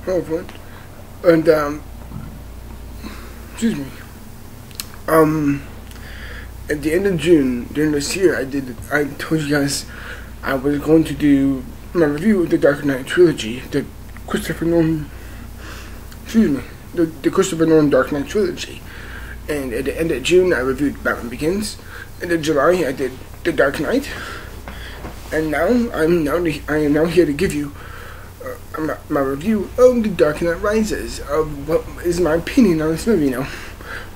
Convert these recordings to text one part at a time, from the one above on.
Oh, fun. And excuse me. At the end of June during this year, I told you guys I was going to do my review of the Dark Knight trilogy, the Christopher Nolan. Excuse me, the Christopher Nolan Dark Knight trilogy. And at the end of June, I reviewed Batman Begins. And in July, I did The Dark Knight. And now I am now here to give you my review of The Dark Knight Rises, of what is my opinion on this movie. Now,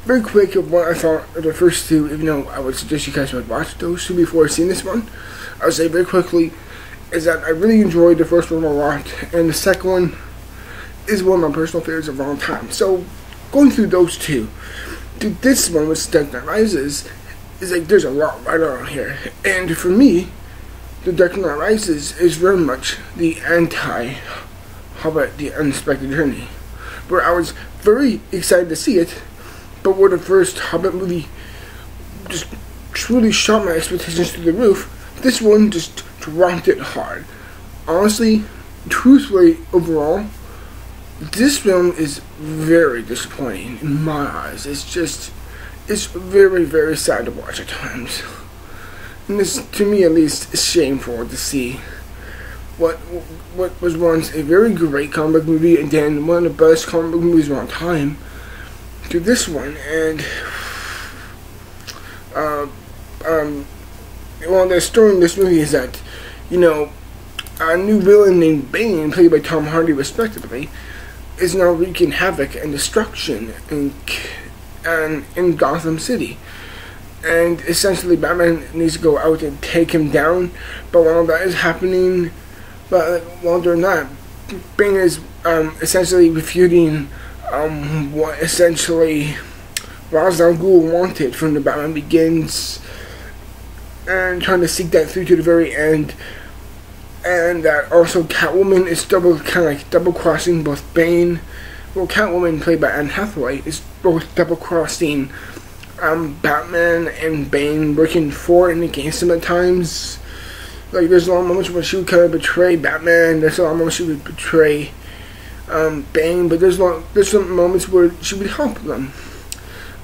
very quick of what I thought of the first two, even though I would suggest you guys would watch those two before seeing this one. I would say very quickly is that I really enjoyed the first one a lot, and the second one is one of my personal favorites of all time. So, going through those two, this one with Dark Knight Rises is like there's a lot right on here, and for me, The Dark Knight Rises is very much the anti-Hobbit: The Unexpected Journey, where I was very excited to see it, but where the first Hobbit movie just truly shot my expectations through the roof, this one just dropped it hard. Honestly, truthfully, overall, this film is very disappointing in my eyes. It's very, very sad to watch at times. And this, to me at least, is shameful to see what was once a very great comic book movie, and then one of the best comic book movies of all time, to this one. And well, the story in this movie is that, you know, a new villain named Bane, played by Tom Hardy respectively, is now wreaking havoc and destruction in Gotham City. And essentially Batman needs to go out and take him down, but while that is happening, while doing that, Bane is essentially refuting what essentially Ra's al Ghul wanted from the Batman Begins, and trying to seek that through to the very end. And that also Catwoman is double crossing both Bane. Well, Catwoman, played by Anne Hathaway, is both double crossing Batman and Bane, working for and against him at times. Like, there's a lot of moments where she would kind of betray Batman. There's a lot of moments she would betray Bane, but there's some moments where she would help them.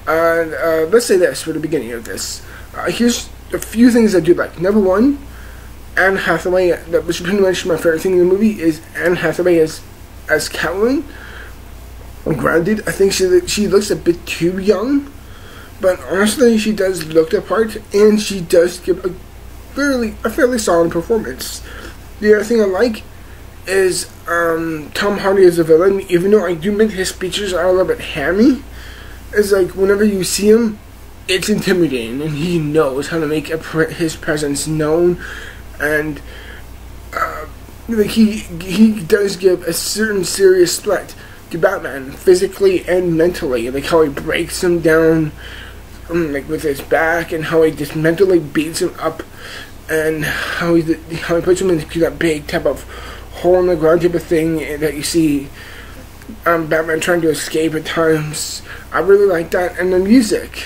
And let's say this for the beginning of this. Here's a few things I do like. Number one, Anne Hathaway, that was pretty much my favorite thing in the movie, is Anne Hathaway as Catwoman. Granted, I think she looks a bit too young, but honestly, she does look the part, and she does give a fairly solid performance. The other thing I like is Tom Hardy as a villain, even though I do think his speeches are a little bit hammy. It's like whenever you see him, it's intimidating, and he knows how to make his presence known. And like he does give a certain serious threat to Batman, physically and mentally. Like how he breaks him down, like with his back, and how he just mentally beats him up, and how he puts him into that big type of hole in the ground type of thing that you see Batman trying to escape at times. I really like that, and the music.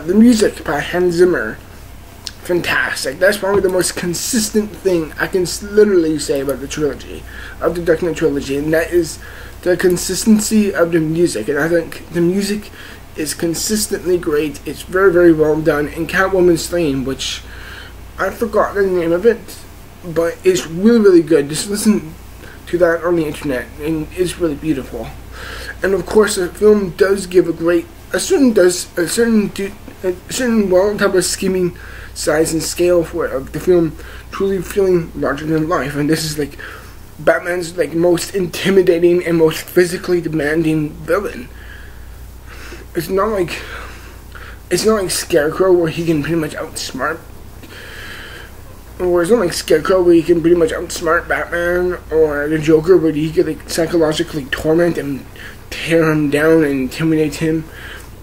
The music by Hans Zimmer, fantastic. That's probably the most consistent thing I can literally say about the trilogy, of the Dark Knight trilogy, and that is the consistency of the music. And I think the music is consistently great. It's very, very well done. And Catwoman's theme, which I forgot the name of it, but it's really, really good. Just listen to that on the internet, and it's really beautiful. And of course, the film does give a certain well type of scheming size and scale for it, of the film truly feeling larger than life. And this is like Batman's like most intimidating and most physically demanding villain. It's not like Scarecrow, where he can pretty much outsmart. Or it's not like Scarecrow, where he can pretty much outsmart Batman, or the Joker, where he can like psychologically torment and tear him down and intimidate him.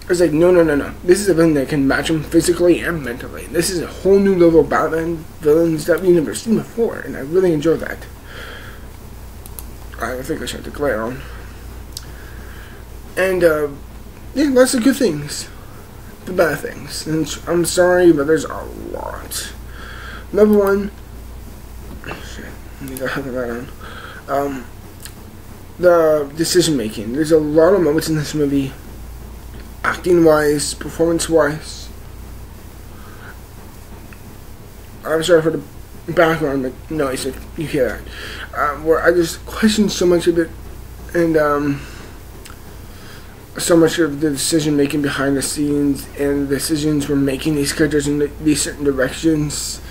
It's like, no, no, no, no. This is a villain that can match him physically and mentally. This is a whole new level of Batman villains that we've never seen before, and I really enjoy that. I think I should declare on. And, yeah, lots of good things. The bad things. And I'm sorry, but there's a lot. Number one, shit, I need to have that on. The decision making. There's a lot of moments in this movie, acting wise, performance wise. I'm sorry for the background noise if you hear that. Where I just question so much of it, and so much of the decision making behind the scenes and the decisions we're making these characters in these certain directions.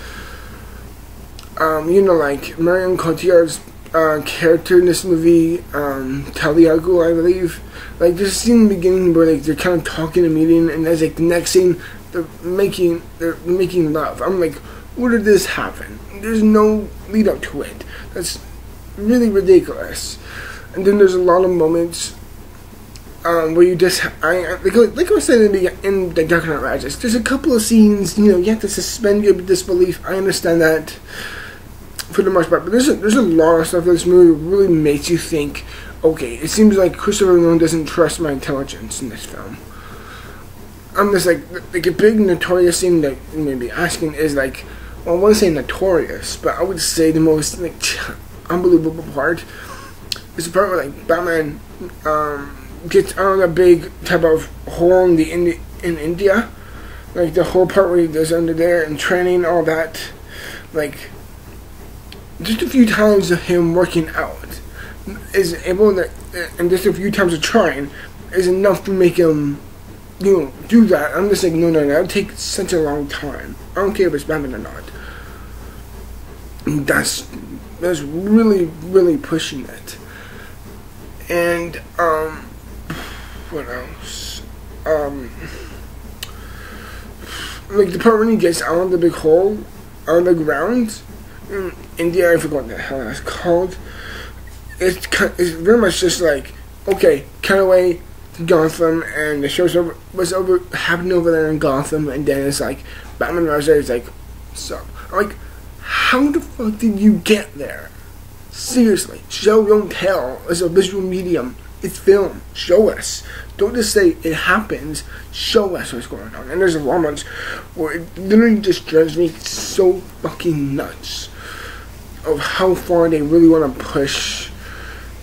You know, like Marion Cotillard's character in this movie, Taliago, I believe. Like, there's a scene in the beginning where like they're kind of talking in a meeting, and there's like the next scene they're making love. I'm like, where did this happen? There's no lead up to it. That's really ridiculous. And then there's a lot of moments where you just, like I was saying in the Dark Knight Rises, there's a couple of scenes, you know, you have to suspend your disbelief. I understand that for the most part, but there's a lot of stuff that this movie really makes you think, okay, it seems like Christopher Nolan doesn't trust my intelligence in this film. I'm just like a big notorious thing that you may be asking is like, well, I wouldn't say notorious, but I would say the most like unbelievable part is the part where like Batman gets on a big type of hole in India, like the whole part where he goes under there and training, all that, like just a few times of him working out is able to, and just a few times of trying is enough to make him, you know, do that. I'm just like, no, that would take such a long time. I don't care if it's Batman or not. And that's really, really pushing it. And what else? Like the part when he gets out of the big hole on the ground in India, I forgot what the hell that's called. It's very much just like, okay, cut away to Gotham, and the show's happening over there in Gotham, and then it's like Batman Rises is like, so I'm like, how the fuck did you get there? Seriously, show, don't tell. It's a visual medium. It's film. Show us. Don't just say it happens. Show us what's going on. And there's a lot of moments where it literally just drives me so fucking nuts of how far they really want to push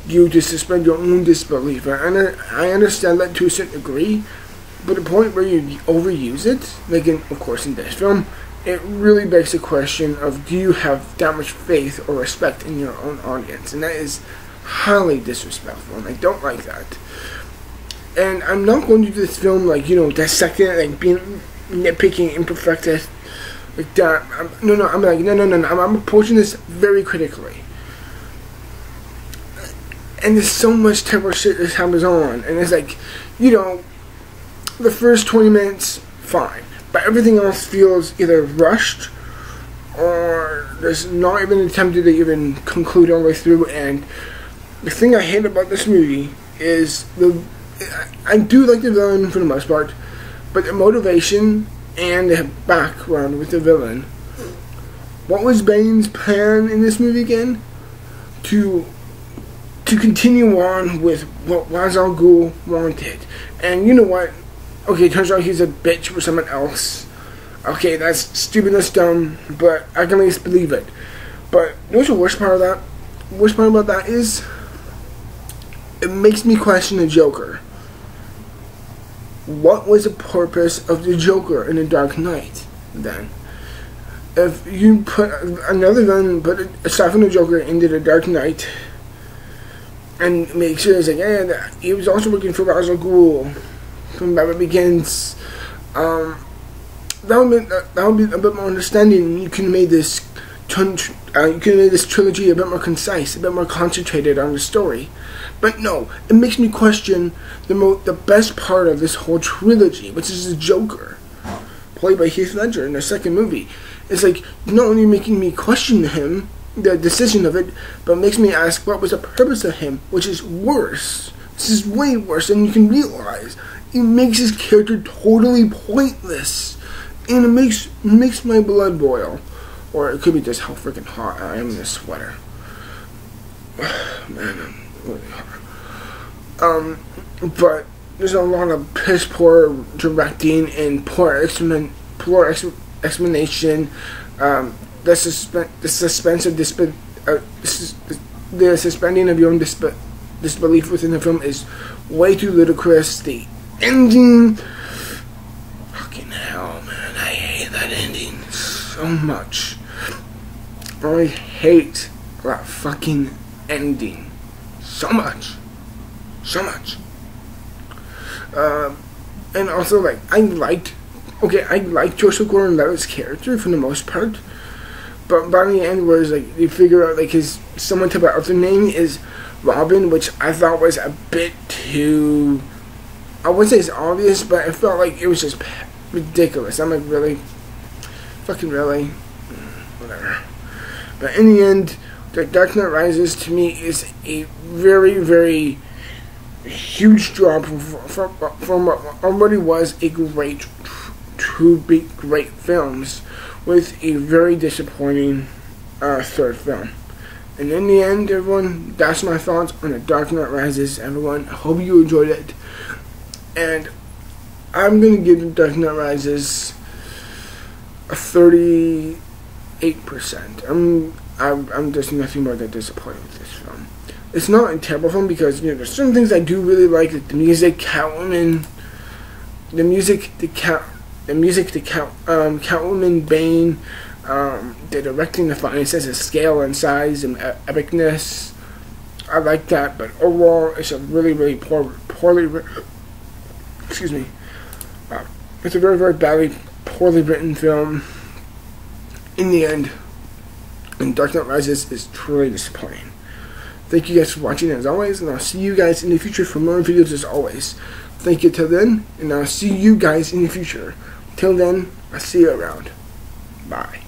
you to suspend your own disbelief. And I understand that to a certain degree, but the point where you overuse it, like of course in this film, it really begs the question of, do you have that much faith or respect in your own audience? And that is highly disrespectful, and I don't like that. And I'm not going to do this film like, you know, dissecting it, like being nitpicking, imperfected, like that. I'm like, no. I'm approaching this very critically. And there's so much terrible shit that happens on, and it's like, you know, the first 20 minutes, fine. But everything else feels either rushed or there's not even attempted to even conclude all the way through. And the thing I hate about this movie is I do like the villain for the most part, but the motivation and the background with the villain. What was Bane's plan in this movie again? To continue on with what Ra's al Ghul wanted. And you know what? Okay, it turns out he's a bitch for someone else. Okay, that's stupid, that's dumb, but I can at least believe it. But you know what's the worst part of that? The worst part about that is, it makes me question the Joker. What was the purpose of the Joker in The Dark Knight, then? If you put another villain, but aside from the Joker, into The Dark Knight, and make sure it's like, yeah, he was also working for Ra's al Ghul from Batman Begins, that would be a bit more understanding. You can make this trilogy a bit more concise, a bit more concentrated on the story. But no, it makes me question the best part of this whole trilogy, which is the Joker, played by Heath Ledger in the second movie. It's like, not only making me question him, the decision of it, but makes me ask what was the purpose of him, which is worse. This is way worse than you can realize. it makes his character totally pointless, and it makes my blood boil. Or it could be just how freaking hot I am in this sweater. Man, I'm really hot. But there's a lot of piss poor directing and poor explanation. The suspending of your own disbelief within the film is way too ludicrous. The ending, fucking hell, man, I hate that ending so much. I hate that fucking ending so much. And also, like, I liked Joseph Gordon-Levitt's character for the most part, but by the end, where it's like you figure out like his someone type of other name is Robin, which I thought was a bit too, I wouldn't say it's obvious, but I felt like it was just ridiculous. I'm like, really, fucking really, whatever. But in the end, The Dark Knight Rises to me is a very, very huge drop from what already was a two big great films with a very disappointing third film. And in the end, everyone, that's my thoughts on The Dark Knight Rises. Everyone, I hope you enjoyed it. And I'm going to give The Dark Knight Rises a 38%. I'm just nothing more than disappointed with this film. It's not a terrible film because, you know, there's certain things I do really like the music, Catwoman, Catwoman, Bane, the directing, the fine sense of scale and size and epicness. I like that, but overall, it's a really, really poorly written. Excuse me. It's a very, very badly, poorly written film. In the end, and Dark Knight Rises is truly disappointing. Thank you guys for watching as always, and I'll see you guys in the future for more videos as always. Thank you till then, and I'll see you guys in the future. Till then, I'll see you around. Bye.